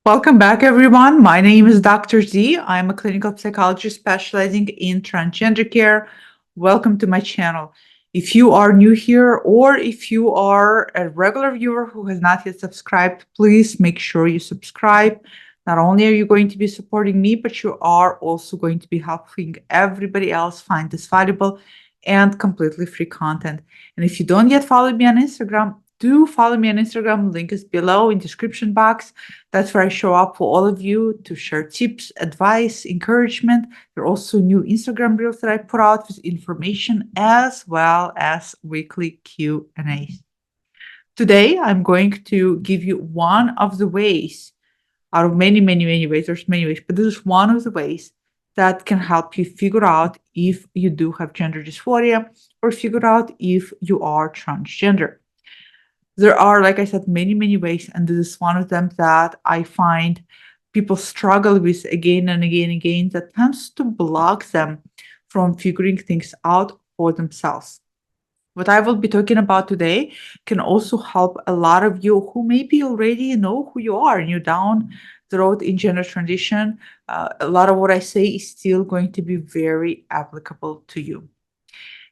Welcome back, everyone. My name is Dr. Z. I'm a clinical psychologist specializing in transgender care. Welcome to my channel. If you are new here or if you are a regular viewer who has not yet subscribed, please make sure you subscribe. Not only are you going to be supporting me, but you are also going to be helping everybody else find this valuable and completely free content. And if you don't yet follow me on Instagram, do follow me on Instagram. Link is below in description box. That's where I show up for all of you to share tips, advice, encouragement. There are also new Instagram reels that I put out with information as well as weekly Q&As. Today, I'm going to give you one of the ways out of many, many, many ways. There's many ways, but this is one of the ways that can help you figure out if you do have gender dysphoria or figure out if you are transgender. There are, like I said, many, many ways, and this is one of them that I find people struggle with again and again and again that tends to block them from figuring things out for themselves. What I will be talking about today can also help a lot of you who maybe already know who you are and you're down the road in gender transition. A lot of what I say is still going to be very applicable to you.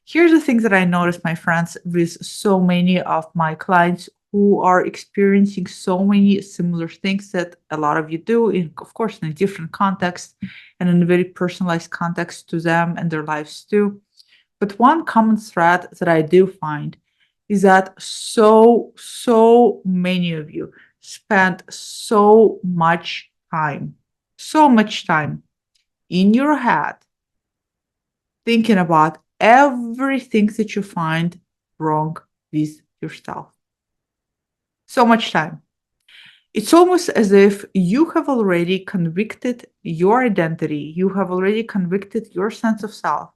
Here's the things that I noticed, my friends, with so many of my clients who are experiencing so many similar things that a lot of you do, of course, in a different context and in a very personalized context to them and their lives too. But one common thread that I do find is that so many of you spend so much time in your head thinking about everything that you find wrong with yourself. So much time. It's almost as if you have already convicted your identity, you have already convicted your sense of self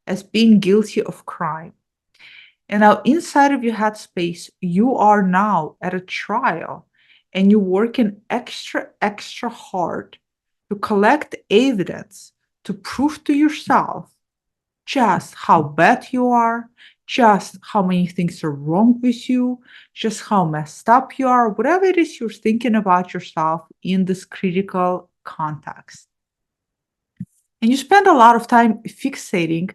as being guilty of crime. And now, inside of your head space, you are now at a trial and you're working extra hard to collect evidence to prove to yourself just how bad you are, just how many things are wrong with you, just how messed up you are, whatever it is you're thinking about yourself in this critical context. And you spend a lot of time fixating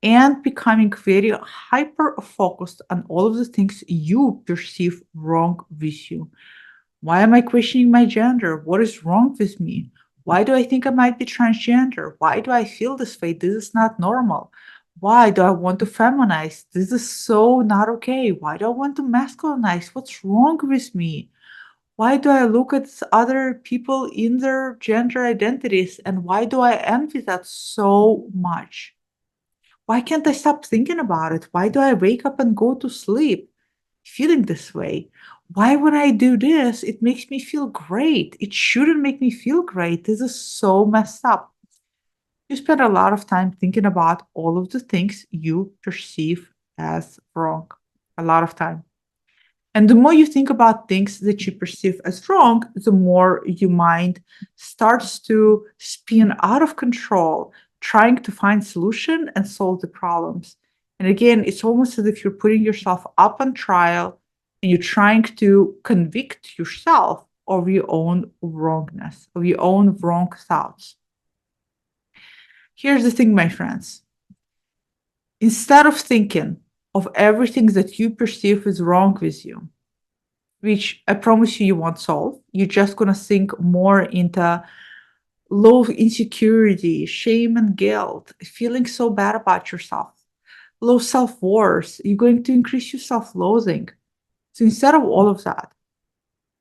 and becoming very hyper focused on all of the things you perceive wrong with you. Why am I questioning my gender? What is wrong with me? Why do I think I might be transgender? Why do I feel this way? This is not normal. Why do I want to feminize? This is so not okay. Why do I want to masculinize? What's wrong with me? Why do I look at other people in their gender identities and why do I envy that so much? Why can't I stop thinking about it? Why do I wake up and go to sleep feeling this way? Why, when I do this, it makes me feel great? It shouldn't make me feel great. This is so messed up. You spend a lot of time thinking about all of the things you perceive as wrong. A lot of time. And the more you think about things that you perceive as wrong, the more your mind starts to spin out of control, trying to find solution and solve the problems. And again, it's almost as if you're putting yourself up on trial and you're trying to convict yourself of your own wrongness, of your own wrong thoughts. Here's the thing, my friends. Instead of thinking of everything that you perceive is wrong with you, which I promise you won't solve, you're just going to sink more into low insecurity, shame and guilt, feeling so bad about yourself, low self-worth. You're going to increase your self-loathing. So instead of all of that,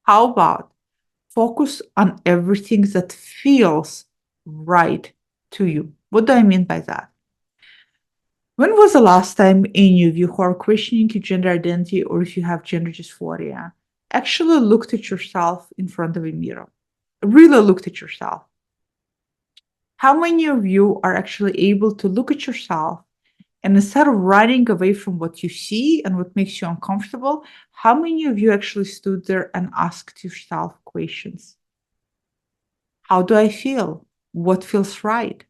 how about focus on everything that feels right to you? What do I mean by that? When was the last time any of you who are questioning your gender identity or if you have gender dysphoria actually looked at yourself in front of a mirror? Really looked at yourself? How many of you are actually able to look at yourself and instead of running away from what you see and what makes you uncomfortable, how many of you actually stood there and asked yourself questions? How do I feel? What feels right?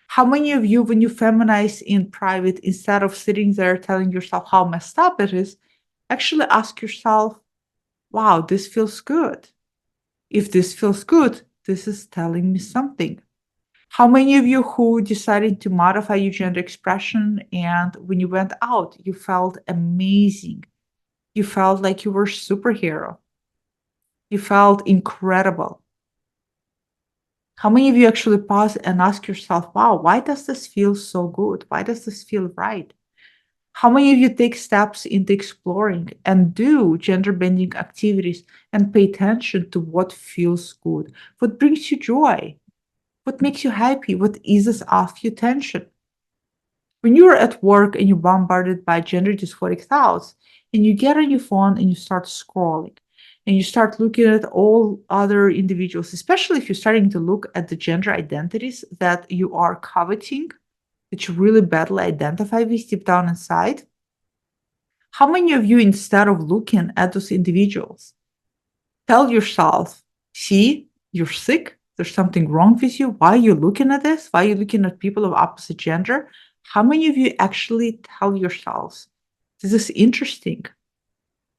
How many of you, when you feminize in private, instead of sitting there telling yourself how messed up it is, actually ask yourself, wow, this feels good? If this feels good, this is telling me something. How many of you who decided to modify your gender expression and when you went out, you felt amazing? You felt like you were a superhero. You felt incredible. How many of you actually pause and ask yourself, wow, why does this feel so good? Why does this feel right? How many of you take steps into exploring and do gender bending activities and pay attention to what feels good? What brings you joy? What makes you happy? What eases off your tension? When you're at work and you're bombarded by gender dysphoric thoughts, and you get on your phone and you start scrolling, and you start looking at all other individuals, especially if you're starting to look at the gender identities that you are coveting, that you really badly identify with deep down inside, how many of you, instead of looking at those individuals, tell yourself, see, you're sick, there's something wrong with you, why are you looking at this? Why are you looking at people of opposite gender? How many of you actually tell yourselves, this is interesting?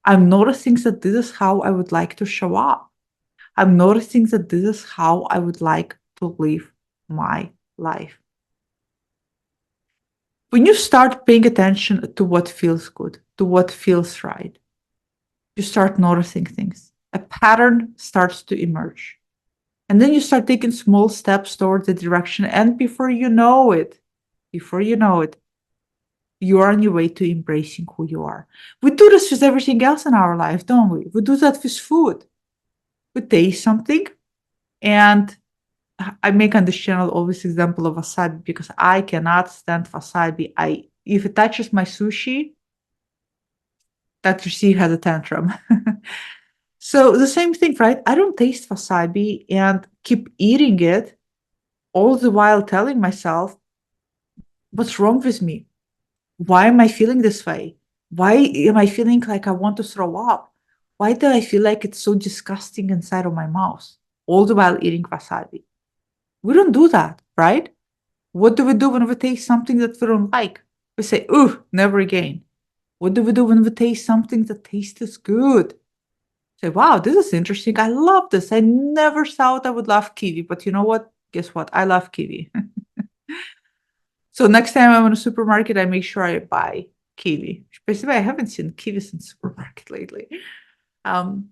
I'm noticing that this is how I would like to show up. I'm noticing that this is how I would like to live my life. When you start paying attention to what feels good, to what feels right, you start noticing things. A pattern starts to emerge. And then you start taking small steps towards the direction. And before you know it, you are on your way to embracing who you are. We do this with everything else in our life, don't we? We do that with food. We taste something, and I make on this channel always example of wasabi because I cannot stand wasabi. If it touches my sushi, Dr. C has a tantrum. So the same thing, right? I don't taste wasabi and keep eating it all the while telling myself, what's wrong with me? Why am I feeling this way? Why am I feeling like I want to throw up? Why do I feel like it's so disgusting inside of my mouth all the while eating wasabi? We don't do that, right? What do we do when we taste something that we don't like? We say, ooh, never again. What do we do when we taste something that tastes good? Say, wow, this is interesting. I love this. I never thought I would love kiwi, but you know what? Guess what? I love kiwi. So next time I'm in a supermarket, I make sure I buy kiwi. Basically, I haven't seen kiwis in the supermarket lately. Um,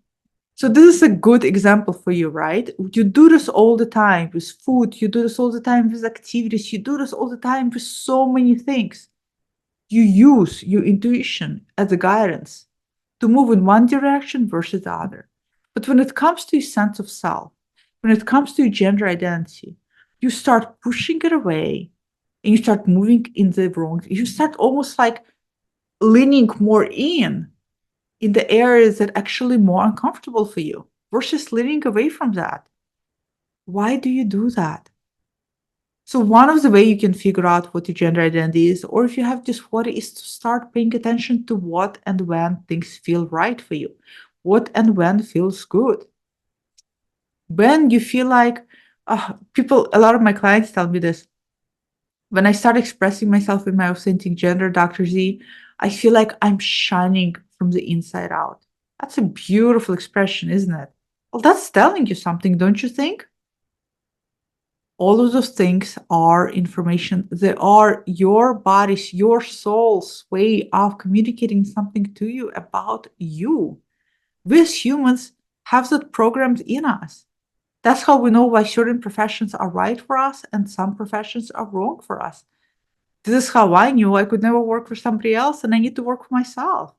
so this is a good example for you, right? You do this all the time with food. You do this all the time with activities. You do this all the time with so many things. You use your intuition as a guidance to move in one direction versus the other. But when it comes to your sense of self, when it comes to your gender identity, you start pushing it away and you start moving in the wrong, you start almost like leaning more in the areas that actually more uncomfortable for you versus leaning away from that. Why do you do that? So one of the way you can figure out what your gender identity is, or if you have dysphoria, is to start paying attention to what and when things feel right for you, what and when feels good. When you feel like a lot of my clients tell me this. When I start expressing myself in my authentic gender, Dr. Z, I feel like I'm shining from the inside out. That's a beautiful expression, isn't it? Well, that's telling you something, don't you think? All of those things are information. They are your body's, your soul's way of communicating something to you about you. We as humans have that programmed in us. That's how we know why certain professions are right for us and some professions are wrong for us. This is how I knew I could never work for somebody else and I need to work for myself.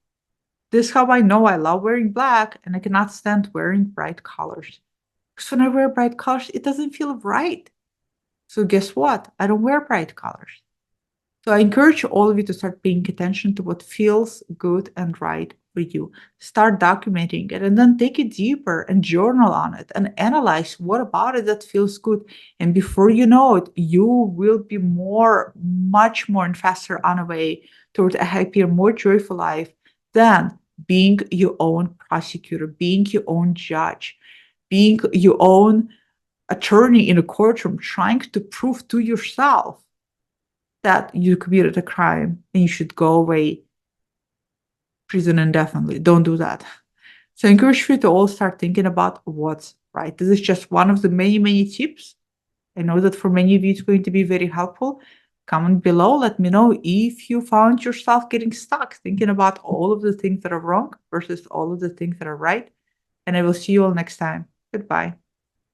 This is how I know I love wearing black and I cannot stand wearing bright colors. Because when I wear bright colors, it doesn't feel right. So guess what? I don't wear bright colors. So I encourage all of you to start paying attention to what feels good and right for you. Start documenting it and then take it deeper and journal on it and analyze what about it that feels good. And before you know it, you will be much more and faster on a way toward a happier, more joyful life than being your own prosecutor, being your own judge, being your own attorney in a courtroom, trying to prove to yourself that you committed a crime and you should go away prison indefinitely. Don't do that. So I encourage you to all start thinking about what's right? This is just one of the many, many tips. I know that for many of you, it's going to be very helpful. Comment below. Let me know if you found yourself getting stuck thinking about all of the things that are wrong versus all of the things that are right. And I will see you all next time. Goodbye.